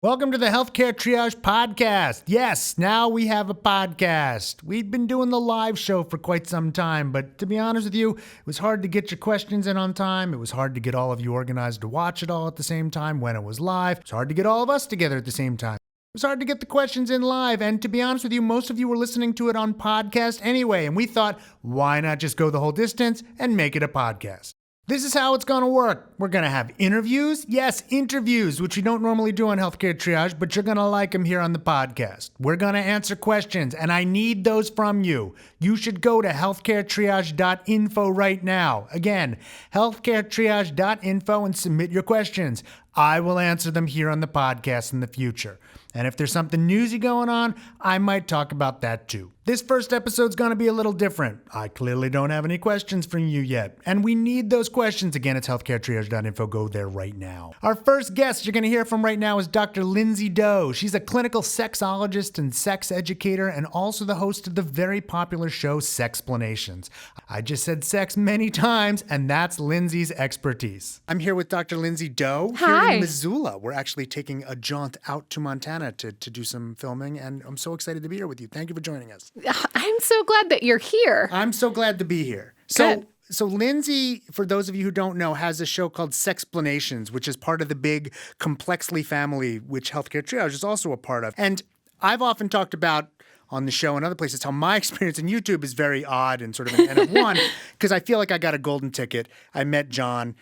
Welcome to the Healthcare Triage podcast. Yes, now we have a podcast. We've been doing the live show for quite some time, but to be honest with you, it was hard to get your questions in on time. It was hard to get all of you organized to watch it all at the same time when it was live. It was hard to get all of us together at the same time. It was hard to get the questions in live, and to be honest with you, most of you were listening to it on podcast anyway, and we thought, why not just go the whole distance and make it a podcast? This is how it's going to work. We're going to have interviews. Yes, interviews, which we don't normally do on Healthcare Triage, but you're going to like them here on the podcast. We're going to answer questions, and I need those from you. You should go to healthcaretriage.info right now. Again, healthcaretriage.info and submit your questions. I will answer them here on the podcast in the future. And if there's something newsy going on, I might talk about that too. This first episode's going to be a little different. I clearly don't have any questions from you yet. And we need those questions. Again, it's healthcaretriage.info. Go there right now. Our first guest you're going to hear from right now is Dr. Lindsey Doe. She's a clinical sexologist and sex educator and also the host of the very popular show Sexplanations. I just said sex many times, and that's Lindsey's expertise. I'm here with Dr. Lindsey Doe. Hi. Here in Missoula. We're actually taking a jaunt out to Montana to do some filming, and I'm so excited to be here with you. Thank you for joining us. I'm so glad that you're here. I'm so glad to be here. Good. So Lindsey, for those of you who don't know, has a show called Sexplanations, which is part of the big Complexly family, which Healthcare Triage is also a part of. And I've often talked about on the show and other places how my experience in YouTube is very odd and sort of an N of one, because I feel like I got a golden ticket. I met John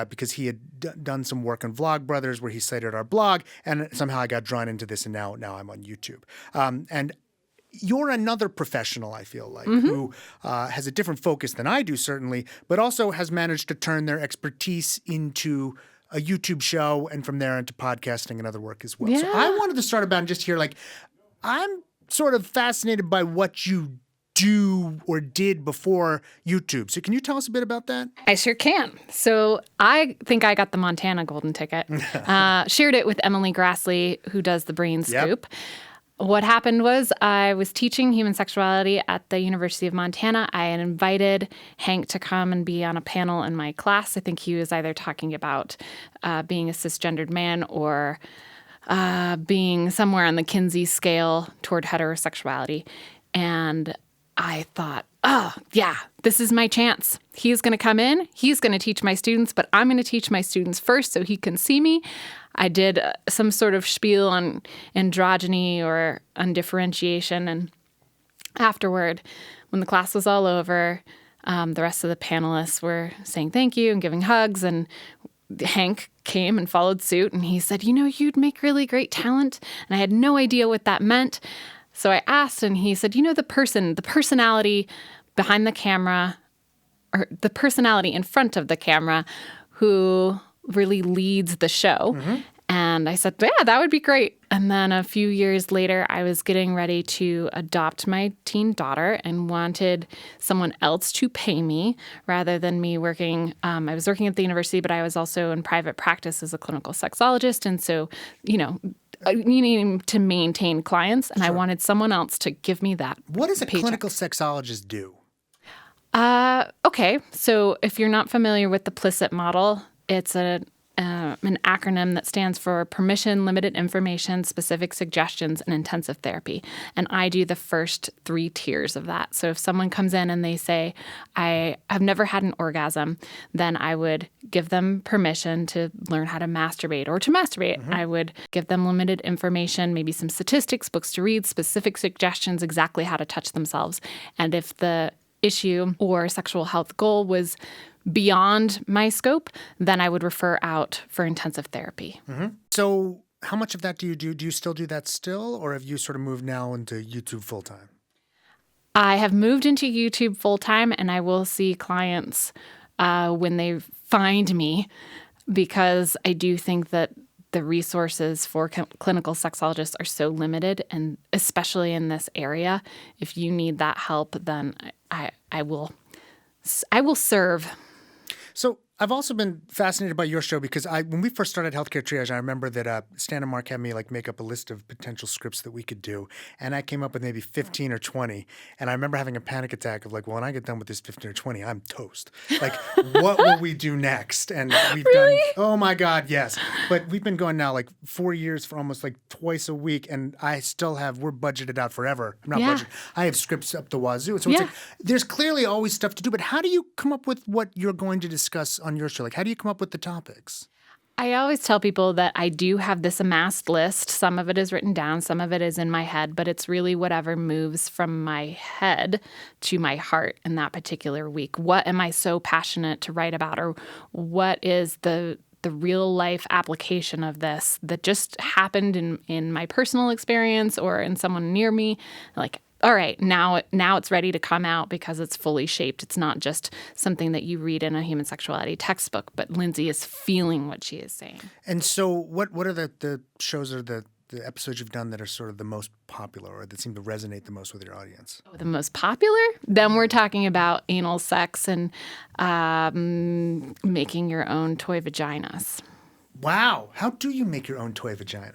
because he had done some work on Vlogbrothers where he cited our blog, and somehow I got drawn into this, and now I'm on YouTube. And you're another professional, I feel like, who has a different focus than I do, certainly, but also has managed to turn their expertise into a YouTube show and from there into podcasting and other work as well. Yeah. So I wanted to start about and just hear, like, I'm sort of fascinated by what you do or did before YouTube. So can you tell us a bit about that? I sure can. So I think I got the Montana golden ticket. Shared it with Emily Grassley, who does the Brain Scoop. What happened was I was teaching human sexuality at the University of Montana. I had invited Hank to come and be on a panel in my class. I think he was either talking about being a cisgendered man or being somewhere on the Kinsey scale toward heterosexuality. And I thought, oh, yeah, this is my chance. He's going to come in. He's going to teach my students, but I'm going to teach my students first so he can see me. I did some sort of spiel on androgyny or undifferentiation. And afterward, when the class was all over, the rest of the panelists were saying thank you and giving hugs. And Hank came and followed suit. And he said, you'd make really great talent. And I had no idea what that meant. So I asked, and he said, the personality behind the camera, or the personality in front of the camera who really leads the show. Mm-hmm. And I said, yeah, that would be great. And then a few years later, I was getting ready to adopt my teen daughter and wanted someone else to pay me rather than me working. I was working at the university, but I was also in private practice as a clinical sexologist. And so, needing to maintain clients, and sure. I wanted someone else to give me that. What does a clinical sexologist do? Okay, so if you're not familiar with the PLISSIT model, it's an acronym that stands for Permission, Limited Information, Specific Suggestions, and Intensive Therapy. And I do the first 3 tiers of that. So if someone comes in and they say, I have never had an orgasm, then I would give them permission to learn how to masturbate or to masturbate. Mm-hmm. I would give them limited information, maybe some statistics, books to read, specific suggestions, exactly how to touch themselves. And if the issue or sexual health goal was beyond my scope, then I would refer out for intensive therapy. Mm-hmm. So how much of that do you do? Do you still do that still, or have you sort of moved now into YouTube full-time? I have moved into YouTube full-time, and I will see clients when they find me, because I do think that the resources for clinical sexologists are so limited, and especially in this area, if you need that help, then I will serve. So I've also been fascinated by your show because when we first started Healthcare Triage, I remember that Stan and Mark had me make up a list of potential scripts that we could do. And I came up with maybe 15 or 20. And I remember having a panic attack of when I get done with this 15 or 20, I'm toast. What will we do next? And we've done, oh my God, yes. But we've been going now 4 years for almost twice a week. And I still we're budgeted out forever. I'm not budgeted. I have scripts up the wazoo. So it's there's clearly always stuff to do. But how do you come up with what you're going to discuss on your show? How do you come up with the topics? I always tell people that I do have this amassed list. Some of it is written down, some of it is in my head, but it's really whatever moves from my head to my heart in that particular week. What am I so passionate to write about, or what is the real life application of this that just happened in my personal experience or in someone near me? All right, now it's ready to come out because it's fully shaped. It's not just something that you read in a human sexuality textbook, but Lindsey is feeling what she is saying. And so what are the shows or the episodes you've done that are sort of the most popular or that seem to resonate the most with your audience? The most popular? Then we're talking about anal sex and making your own toy vaginas. Wow. How do you make your own toy vagina?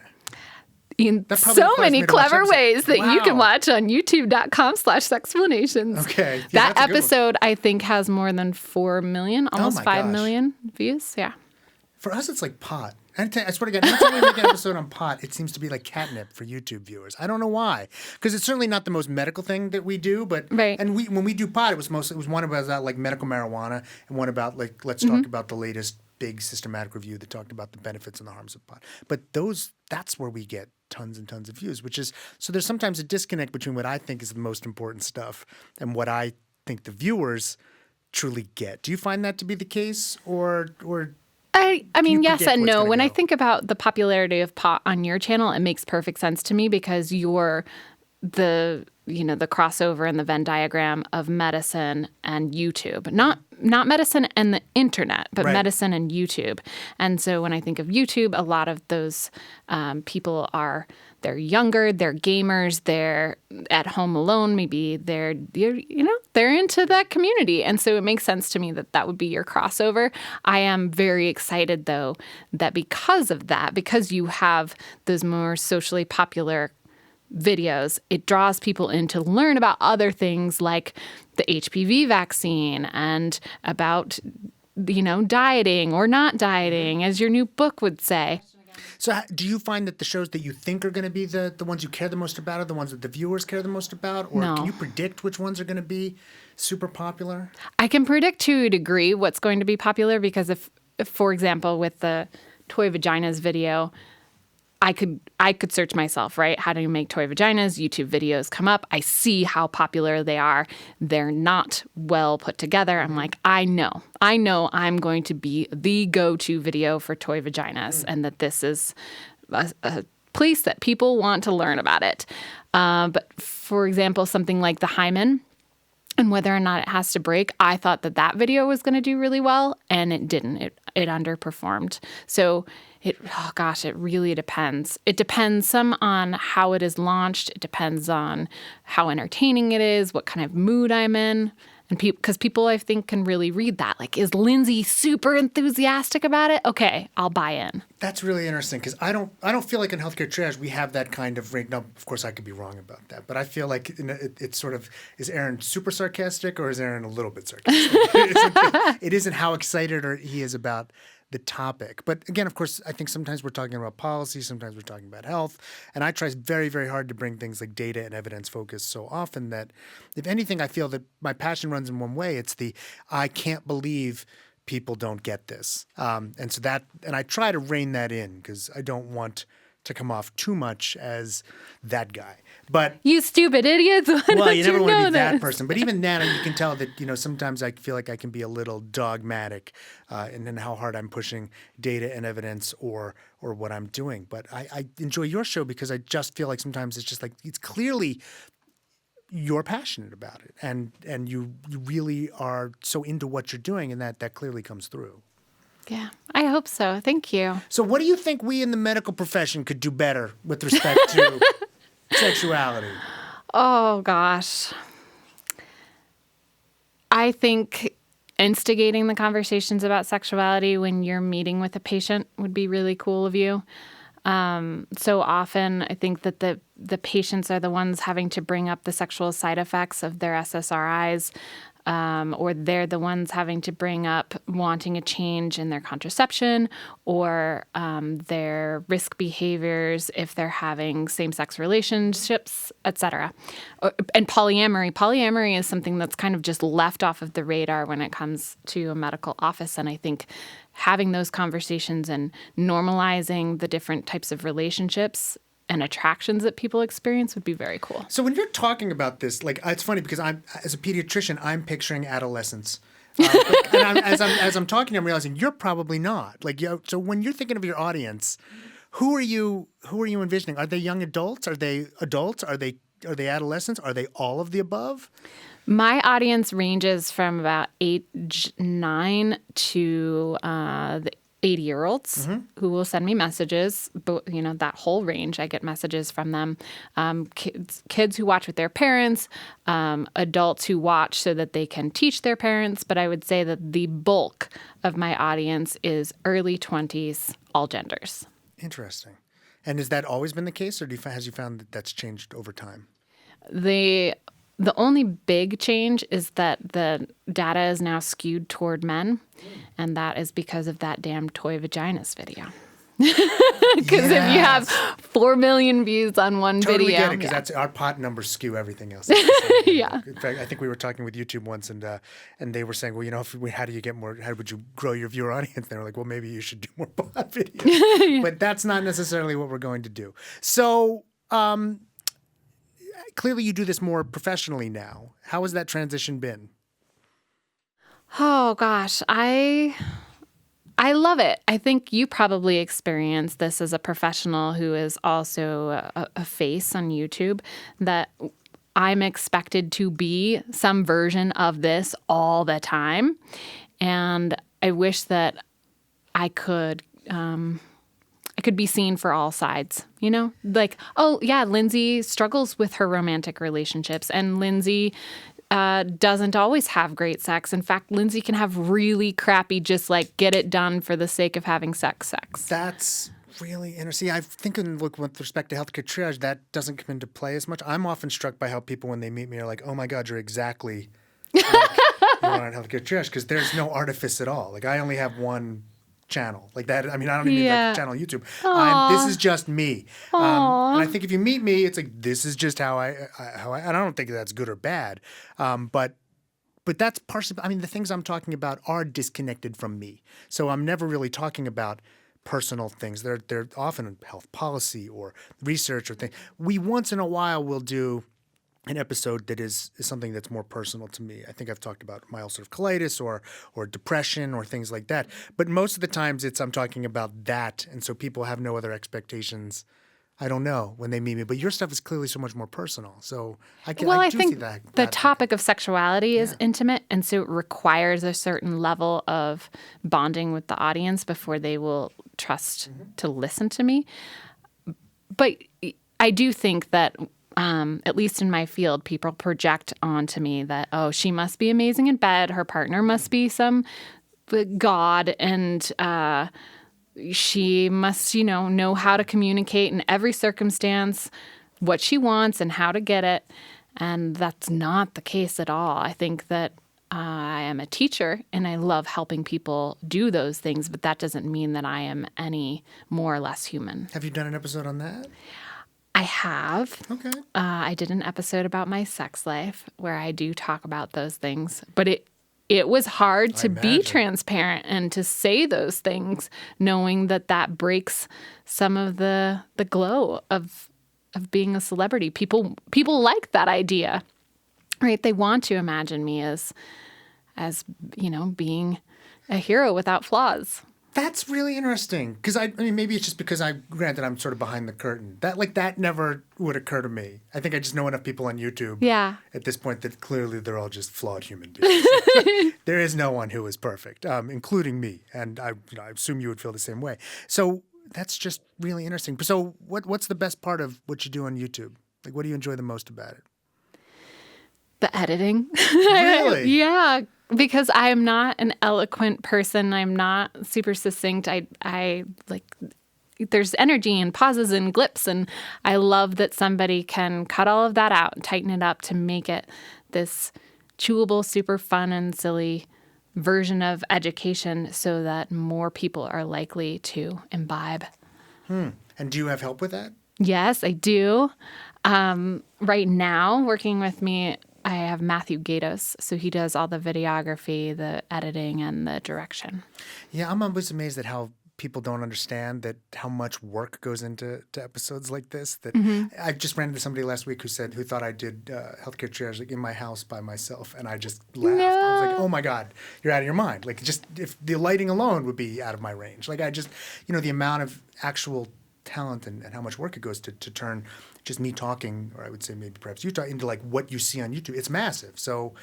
In so many clever ways that you can watch on youtube.com/sexplanations. Okay. That episode, I think, has more than 4 million, almost 5 million views. Yeah. For us, it's like pot. I swear to God, anytime we make an episode on pot, it seems to be like catnip for YouTube viewers. I don't know why. Because it's certainly not the most medical thing that we do, but and when we do pot, it was one about medical marijuana and one about let's talk about the latest big systematic review that talked about the benefits and the harms of pot. But that's where we get tons and tons of views, so there's sometimes a disconnect between what I think is the most important stuff and what I think the viewers truly get. Do you find that to be the case, or I mean, yes and no. When I think about the popularity of pot on your channel, it makes perfect sense to me because you're the crossover and the Venn diagram of medicine and YouTube. Not medicine and the internet, but medicine and YouTube. And so when I think of YouTube, a lot of those people they're younger, they're gamers, they're at home alone, maybe they're into that community. And so it makes sense to me that would be your crossover. I am very excited, though, that because you have those more socially popular videos, it draws people in to learn about other things like the HPV vaccine and about, dieting or not dieting, as your new book would say. So do you find that the shows that you think are going to be the ones you care the most about are the ones that the viewers care the most about? Or can you predict which ones are going to be super popular? I can predict to a degree what's going to be popular because if for example, with the toy vaginas video, I could search myself, right? How do you make toy vaginas? YouTube videos come up. I see how popular they are. They're not well put together. I'm like, I know I'm going to be the go-to video for toy vaginas and that this is a place that people want to learn about it. But for example, something like the hymen and whether or not it has to break, I thought that video was going to do really well, and it didn't. It underperformed. So it really depends. It depends some on how it is launched. It depends on how entertaining it is, what kind of mood I'm in. And because people, I think, can really read that. Is Lindsey super enthusiastic about it? Okay, I'll buy in. That's really interesting because I don't feel like in Healthcare Triage we have that kind of rate. Now, of course, I could be wrong about that, but I feel like it's sort of, is Aaron super sarcastic or is Aaron a little bit sarcastic? It isn't how excited he is about the topic. But again, of course, I think sometimes we're talking about policy, sometimes we're talking about health, and I try very, very hard to bring things like data and evidence focus so often that, if anything, I feel that my passion runs in one way. It's I can't believe people don't get this. And I try to rein that in because I don't want to come off too much as that guy. But you stupid idiots. Well, you never want to be that person. But even then, you can tell that, sometimes I feel like I can be a little dogmatic in how hard I'm pushing data and evidence or what I'm doing. But I enjoy your show because I just feel like sometimes it's just it's clearly you're passionate about it and you really are so into what you're doing, and that clearly comes through. Yeah, I hope so. Thank you. So what do you think we in the medical profession could do better with respect to sexuality? Oh, gosh. I think instigating the conversations about sexuality when you're meeting with a patient would be really cool of you. So often I think that the patients are the ones having to bring up the sexual side effects of their SSRIs, or they're the ones having to bring up wanting a change in their contraception or their risk behaviors if they're having same-sex relationships, etc. And polyamory. Polyamory is something that's kind of just left off of the radar when it comes to a medical office. And I think having those conversations and normalizing the different types of relationships and attractions that people experience would be very cool. So when you're talking about this, like, it's funny because as a pediatrician, I'm picturing adolescence. And as I'm talking, I'm realizing you're probably not. Like, so when you're thinking of your audience, who are you envisioning? Are they young adults? Are they adults? Are they adolescents? Are they all of the above? My audience ranges from about age 9 to the 80-year-olds who will send me messages. But, that whole range, I get messages from them. Kids who watch with their parents, adults who watch so that they can teach their parents. But I would say that the bulk of my audience is early 20s, all genders. Interesting. And has that always been the case, or has you found that that's changed over time? The only big change is that the data is now skewed toward men, and that is because of that damn toy vaginas video. Because if you have 4 million views on one totally video, get it, because that's our pot numbers skew everything else. Yeah. In fact, I think we were talking with YouTube once, and they were saying, well, how do you get more? How would you grow your viewer audience? And they were like, well, maybe you should do more pot videos, but that's not necessarily what we're going to do. So. Clearly, you do this more professionally now. How has that transition been? Oh gosh, I love it. I think you probably experienced this as a professional who is also a face on YouTube, that I'm expected to be some version of this all the time, and I wish that I could be seen for all sides, Like, oh, yeah, Lindsey struggles with her romantic relationships, and Lindsey doesn't always have great sex. In fact, Lindsey can have really crappy, just like get it done for the sake of having sex. That's really interesting. I think with respect to healthcare triage, that doesn't come into play as much. I'm often struck by how people, when they meet me, are like, oh my God, you're exactly like you are on healthcare triage, because there's no artifice at all. Like, I only have one channel like that. I mean, I don't even like channel YouTube. This is just me. And I think if you meet me, it's like, this is just how I and I don't think that's good or bad. But that's partially, I mean, the things I'm talking about are disconnected from me. So I'm never really talking about personal things. They're often health policy or research or things. We once in a while will do an episode that is something that's more personal to me. I think I've talked about my ulcerative colitis or depression or things like that. But most of the times I'm talking about that, and so people have no other expectations. I don't know when they meet me, but your stuff is clearly so much more personal. So I think see that. The topic of sexuality is intimate, and so it requires a certain level of bonding with the audience before they will trust to listen to me. But I do think that at least in my field, people project onto me that, oh, she must be amazing in bed. Her partner must be some god, and she must, know how to communicate in every circumstance, what she wants and how to get it. And that's not the case at all. I think that I am a teacher and I love helping people do those things, but that doesn't mean that I am any more or less human. Have you done an episode on that? I have. Okay. I did an episode about my sex life where I do talk about those things, but it was hard to be transparent and to say those things, knowing that breaks some of the glow of being a celebrity. People like that idea, right? They want to imagine me as being a hero without flaws. That's really interesting, because I mean, maybe it's just because granted, I'm sort of behind the curtain. That never would occur to me. I think I just know enough people on YouTube at this point that clearly they're all just flawed human beings. There is no one who is perfect, including me, and I assume you would feel the same way. So that's just really interesting. So what's the best part of what you do on YouTube? Like, what do you enjoy the most about it? The editing. Really? Yeah, because I'm not an eloquent person. I'm not super succinct. I like there's energy and pauses and glips, and I love that somebody can cut all of that out and tighten it up to make it this chewable, super fun and silly version of education so that more people are likely to imbibe. And do you have help with that? Yes, I do. Right now, working with me, I have Matthew Gatos. So he does all the videography, the editing, and the direction. Yeah, I'm always amazed at how people don't understand that how much work goes into episodes like this. That I just ran into somebody last week who thought I did healthcare triage like in my house by myself, and I just laughed. No. I was like, "Oh my God, you're out of your mind!" Like, just if the lighting alone would be out of my range. Like, I just, the amount of actual talent and how much work it goes to turn just me talking, or I would say maybe perhaps you talk, into like what you see on YouTube. It's massive. So.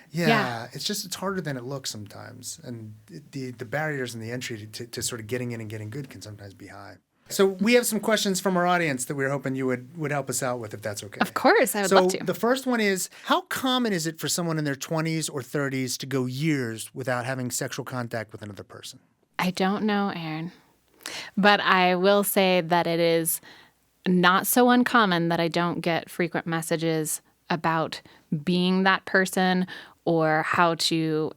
Yeah, it's harder than it looks sometimes, and the barriers and the entry to sort of getting in and getting good can sometimes be high. So we have some questions from our audience that we were hoping you would help us out with, if that's okay. Of course, I would love to. So the first one is, how common is it for someone in their 20s or 30s to go years without having sexual contact with another person? I don't know, Aaron, but I will say that it is not so uncommon that I don't get frequent messages about being that person or how to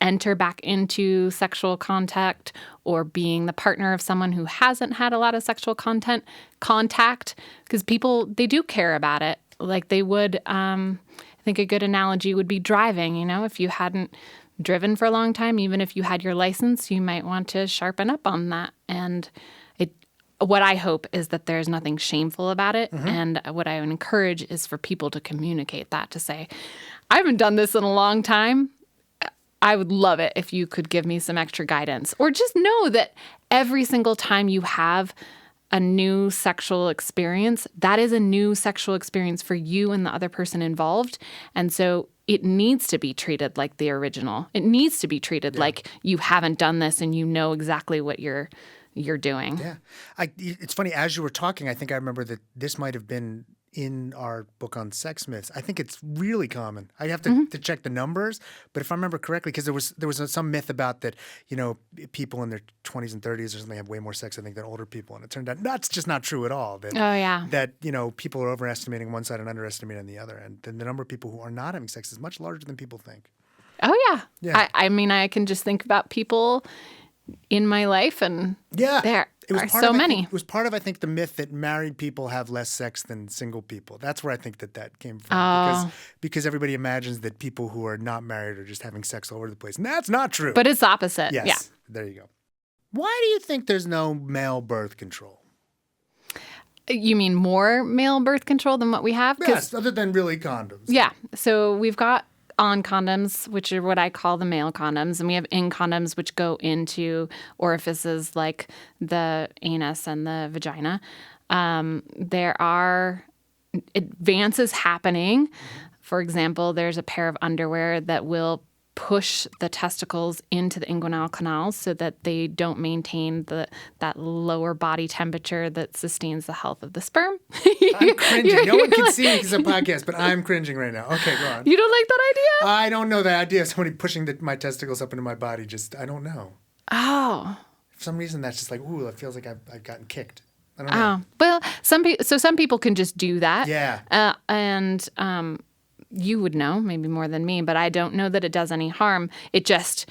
enter back into sexual contact, or being the partner of someone who hasn't had a lot of sexual contact, because people, they do care about it. Like they would, I think a good analogy would be driving. If you hadn't driven for a long time, even if you had your license, you might want to sharpen up on that. And what I hope is that there's nothing shameful about it. And what I would encourage is for people to communicate that, to say, I haven't done this in a long time. I would love it if you could give me some extra guidance. Or just know that every single time you have a new sexual experience, that is a new sexual experience for you and the other person involved. And so it needs to be treated like the original. It needs to be treated like you haven't done this and you know exactly what you're doing. Yeah. It's funny, as you were talking, I think I remember that this might have been in our book on sex myths. I think it's really common. I have to check the numbers, but if I remember correctly, because there was some myth about that, people in their 20s and 30s or something have way more sex, I think, than older people. And it turned out that's just not true at all. That people are overestimating one side and underestimating the other. And then the number of people who are not having sex is much larger than people think. Oh, yeah. Yeah. I mean, I can just think about people in my life, and there are so many. It was part of, I think, the myth that married people have less sex than single people. That's where I think that came from. Because everybody imagines that people who are not married are just having sex all over the place. And that's not true. But it's opposite. Yes. Yeah. There you go. Why do you think there's no male birth control? You mean more male birth control than what we have? Yes, other than really condoms. Yeah. So we've got on condoms, which are what I call the male condoms, and we have in condoms, which go into orifices like the anus and the vagina. There are advances happening. For example, there's a pair of underwear that will push the testicles into the inguinal canals so that they don't maintain that lower body temperature that sustains the health of the sperm. I'm cringing. No one can see me because it's a podcast, but I'm cringing right now. Okay, go on. You don't like that idea? I don't know the idea of somebody pushing my testicles up into my body. I don't know. Oh. For some reason, that's just like, ooh, it feels like I've gotten kicked. I don't know. Well, some people can just do that. Yeah. And you would know maybe more than me, but I don't know that it does any harm. It just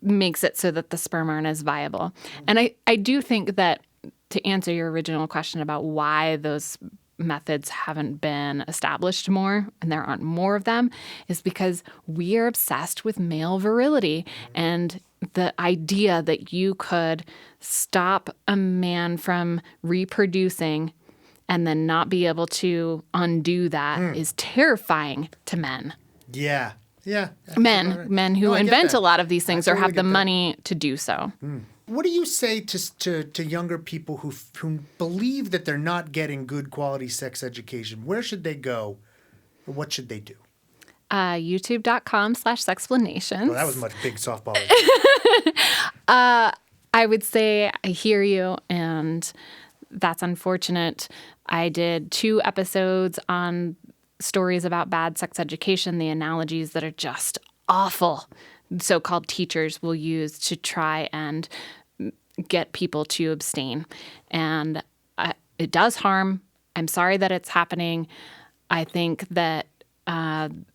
makes it so that the sperm aren't as viable. And I do think that, to answer your original question about why those methods haven't been established more and there aren't more of them, is because we are obsessed with male virility and the idea that you could stop a man from reproducing and then not be able to undo that is terrifying to men. Yeah. Yeah. Men who invent a lot of these things or have the money to do so. What do you say to younger people who believe that they're not getting good quality sex education? Where should they go? Or what should they do? YouTube.com/sexplanations. Well, that was much big softball. I would say I hear you, and that's unfortunate. I did 2 episodes on stories about bad sex education, the analogies that are just awful, so-called teachers will use to try and get people to abstain. And it does harm. I'm sorry that it's happening. I think that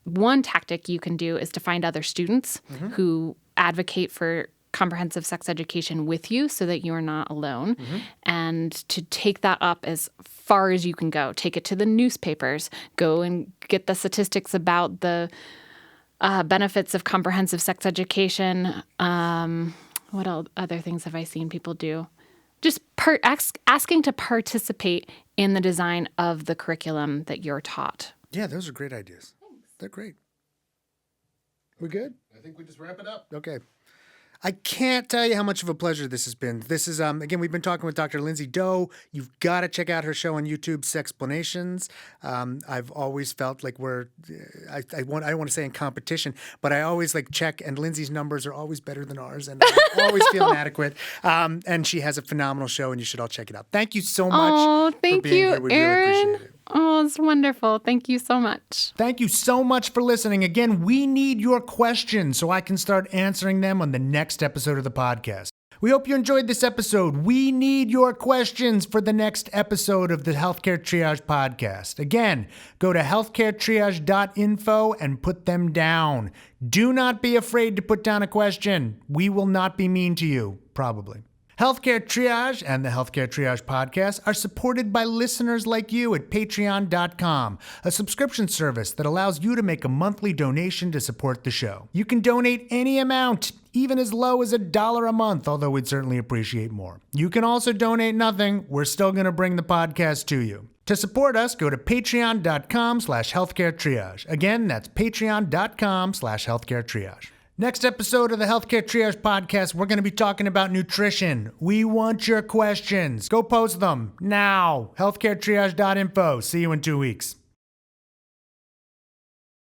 one tactic you can do is to find other students who advocate for comprehensive sex education with you so that you are not alone, and to take that up as far as you can go. Take it to the newspapers. Go and get the statistics about the benefits of comprehensive sex education. What other things have I seen people do? Just asking to participate in the design of the curriculum that you're taught. Yeah, those are great ideas. Thanks. They're great. We good? I think we just wrap it up. Okay. I can't tell you how much of a pleasure this has been. This is, again, we've been talking with Dr. Lindsey Doe. You've got to check out her show on YouTube, Sexplanations. I've always felt like I don't want to say in competition, but I always check, and Lindsey's numbers are always better than ours, and I always feel inadequate. And she has a phenomenal show, and you should all check it out. Thank you so much. Oh, thank for being you, here. We Aaron. really appreciate it. Oh, it's wonderful. Thank you so much. Thank you so much for listening. Again, we need your questions so I can start answering them on the next episode of the podcast. We hope you enjoyed this episode. We need your questions for the next episode of the Healthcare Triage podcast. Again, go to healthcaretriage.info and put them down. Do not be afraid to put down a question. We will not be mean to you, probably. Healthcare Triage and the Healthcare Triage podcast are supported by listeners like you at patreon.com, a subscription service that allows you to make a monthly donation to support the show. You can donate any amount, even as low as $1 a month, although we'd certainly appreciate more. You can also donate nothing. We're still going to bring the podcast to you. To support us, go to patreon.com/healthcaretriage. Again, that's patreon.com/healthcaretriage. Next episode of the Healthcare Triage podcast, we're going to be talking about nutrition. We want your questions. Go post them now. healthcaretriage.info. See you in 2 weeks.